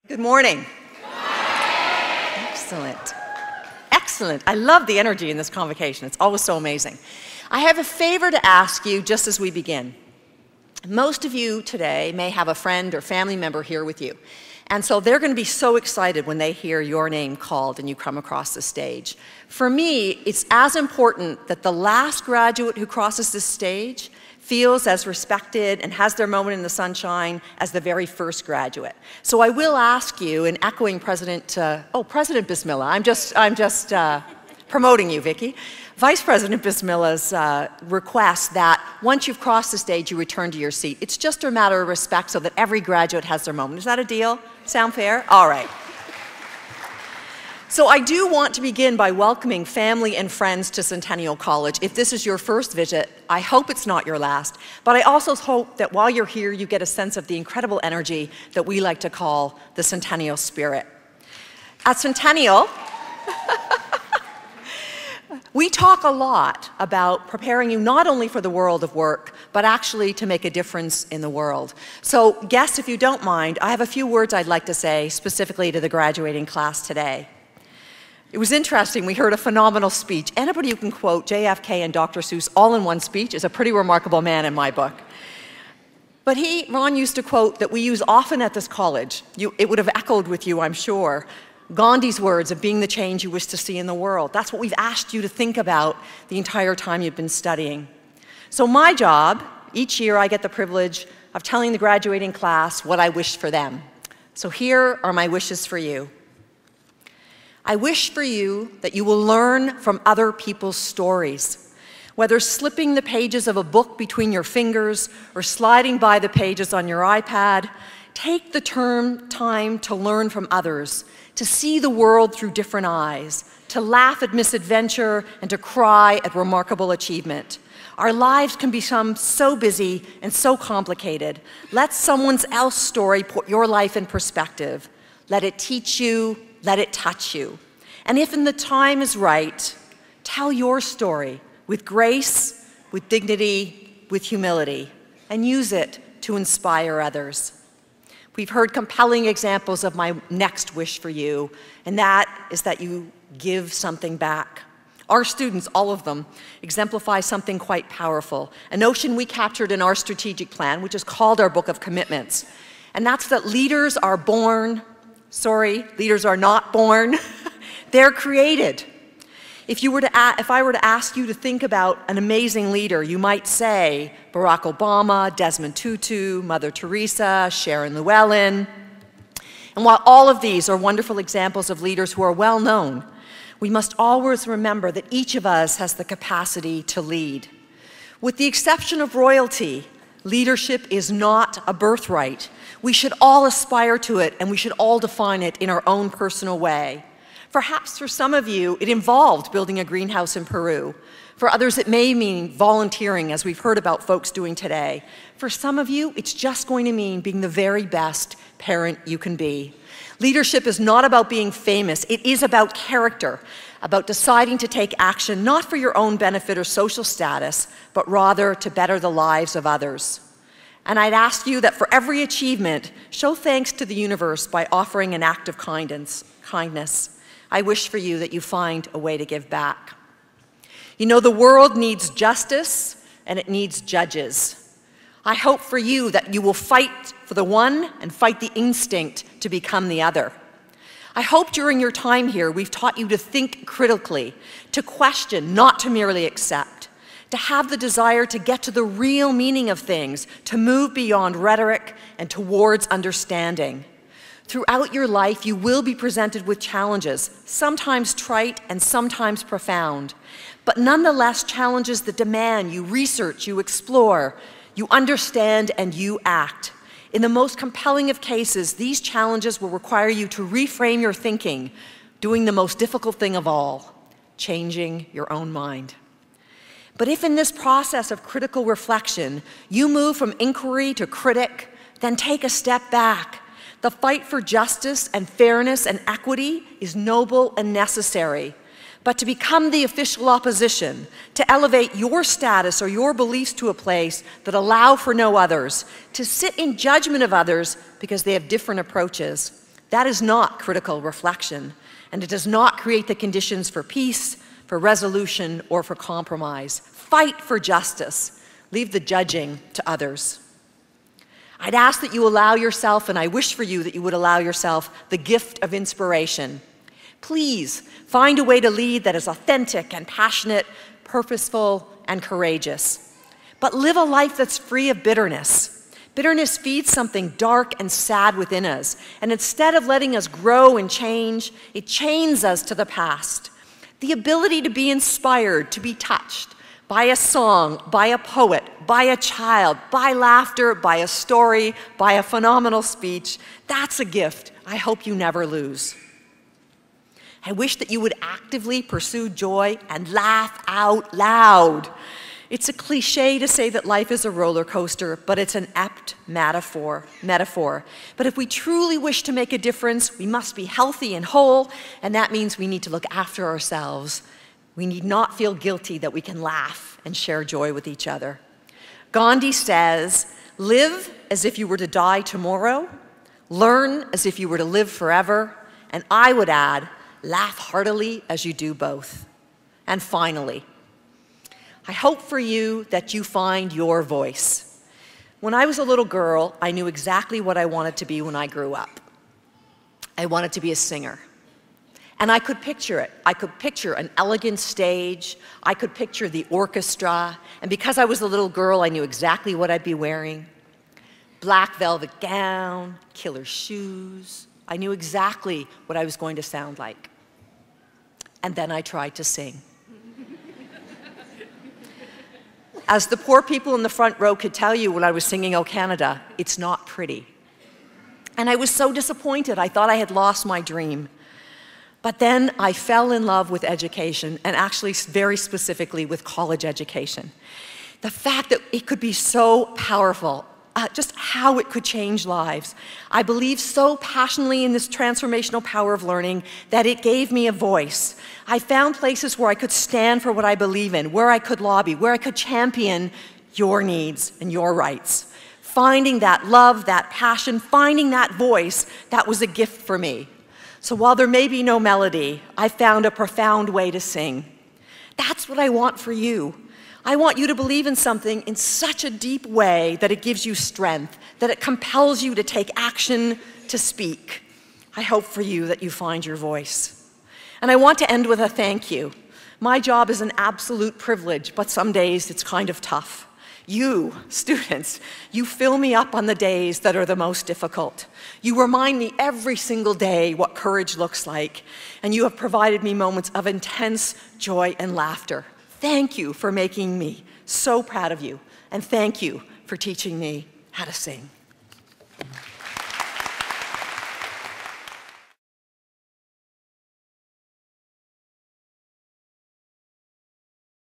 Good morning. Excellent. Excellent. I love the energy in this convocation. It's always so amazing. I have a favor to ask you just as we begin. Most of you today may have a friend or family member here with you. And so they're going to be so excited when they hear your name called and you come across the stage. For me, it's as important that the last graduate who crosses this stage feels as respected and has their moment in the sunshine as the very first graduate. So I will ask you, in echoing President Bismillah, I'm just promoting you, Vicki. Vice President Bismillah's request that once you've crossed the stage, you return to your seat. It's just a matter of respect so that every graduate has their moment. Is that a deal? Sound fair? All right. So I do want to begin by welcoming family and friends to Centennial College. If this is your first visit, I hope it's not your last, but I also hope that while you're here, you get a sense of the incredible energy that we like to call the Centennial spirit. At Centennial, we talk a lot about preparing you not only for the world of work, but actually to make a difference in the world. So guests, if you don't mind, I have a few words I'd like to say specifically to the graduating class today. It was interesting, we heard a phenomenal speech. Anybody who can quote JFK and Dr. Seuss all in one speech is a pretty remarkable man in my book. But Ron used to quote that we use often at this college. It would have echoed with you, I'm sure, Gandhi's words of being the change you wish to see in the world. That's what we've asked you to think about the entire time you've been studying. So my job, each year I get the privilege of telling the graduating class what I wish for them. So here are my wishes for you. I wish for you that you will learn from other people's stories. Whether slipping the pages of a book between your fingers or sliding by the pages on your iPad, take the time to learn from others, to see the world through different eyes, to laugh at misadventure and to cry at remarkable achievement. Our lives can become so busy and so complicated. Let someone else's story put your life in perspective. Let it teach you. Let it touch you. And if the time is right, tell your story with grace, with dignity, with humility, and use it to inspire others. We've heard compelling examples of my next wish for you, and that is that you give something back. Our students, all of them, exemplify something quite powerful, a notion we captured in our strategic plan, which is called our Book of Commitments. And that's that leaders are born. Sorry, leaders are not born. They're created. If I were to ask you to think about an amazing leader, you might say Barack Obama, Desmond Tutu, Mother Teresa, Sharon Llewellyn. And while all of these are wonderful examples of leaders who are well known, we must always remember that each of us has the capacity to lead. With the exception of royalty, leadership is not a birthright. We should all aspire to it, and we should all define it in our own personal way. Perhaps for some of you, it involved building a greenhouse in Peru. For others, it may mean volunteering, as we've heard about folks doing today. For some of you, it's just going to mean being the very best parent you can be. Leadership is not about being famous. It is about character, about deciding to take action, not for your own benefit or social status, but rather to better the lives of others. And I'd ask you that for every achievement, show thanks to the universe by offering an act of kindness. I wish for you that you find a way to give back. You know, the world needs justice and it needs judges. I hope for you that you will fight for the one and fight the instinct to become the other. I hope during your time here we've taught you to think critically, to question, not to merely accept, to have the desire to get to the real meaning of things, to move beyond rhetoric and towards understanding. Throughout your life, you will be presented with challenges, sometimes trite and sometimes profound, but nonetheless challenges that demand you research, you explore, you understand, and you act. In the most compelling of cases, these challenges will require you to reframe your thinking, doing the most difficult thing of all, changing your own mind. But if in this process of critical reflection, you move from inquiry to critic, then take a step back. The fight for justice and fairness and equity is noble and necessary. But to become the official opposition, to elevate your status or your beliefs to a place that allow for no others, to sit in judgment of others because they have different approaches, That is not critical reflection, and it does not create the conditions for peace, for resolution, or for compromise. Fight for justice. Leave the judging to others. I'd ask that you allow yourself, and I wish for you that you would allow yourself, the gift of inspiration. Please find a way to lead that is authentic and passionate, purposeful and courageous. But live a life that's free of bitterness. Bitterness feeds something dark and sad within us, and instead of letting us grow and change, it chains us to the past. The ability to be inspired, to be touched by a song, by a poet, by a child, by laughter, by a story, by a phenomenal speech, that's a gift I hope you never lose. I wish that you would actively pursue joy and laugh out loud. It's a cliche to say that life is a roller coaster, but it's an apt metaphor. But if we truly wish to make a difference, we must be healthy and whole, and that means we need to look after ourselves. We need not feel guilty that we can laugh and share joy with each other. Gandhi says, live as if you were to die tomorrow, learn as if you were to live forever, and I would add, laugh heartily as you do both. And finally, I hope for you that you find your voice. When I was a little girl, I knew exactly what I wanted to be when I grew up. I wanted to be a singer. And I could picture it. I could picture an elegant stage. I could picture the orchestra. And because I was a little girl, I knew exactly what I'd be wearing. Black velvet gown, killer shoes. I knew exactly what I was going to sound like. And then I tried to sing. As the poor people in the front row could tell you when I was singing "O Canada," it's not pretty. And I was so disappointed. I thought I had lost my dream. But then I fell in love with education, and actually very specifically with college education. The fact that it could be so powerful, just how it could change lives. I believe so passionately in this transformational power of learning that it gave me a voice. I found places where I could stand for what I believe in, where I could lobby, where I could champion your needs and your rights. Finding that love, that passion, finding that voice, that was a gift for me. So while there may be no melody, I found a profound way to sing. That's what I want for you. I want you to believe in something in such a deep way that it gives you strength, that it compels you to take action, to speak. I hope for you that you find your voice. And I want to end with a thank you. My job is an absolute privilege, but some days it's kind of tough. You, students, you fill me up on the days that are the most difficult. You remind me every single day what courage looks like, and you have provided me moments of intense joy and laughter. Thank you for making me so proud of you, and thank you for teaching me how to sing.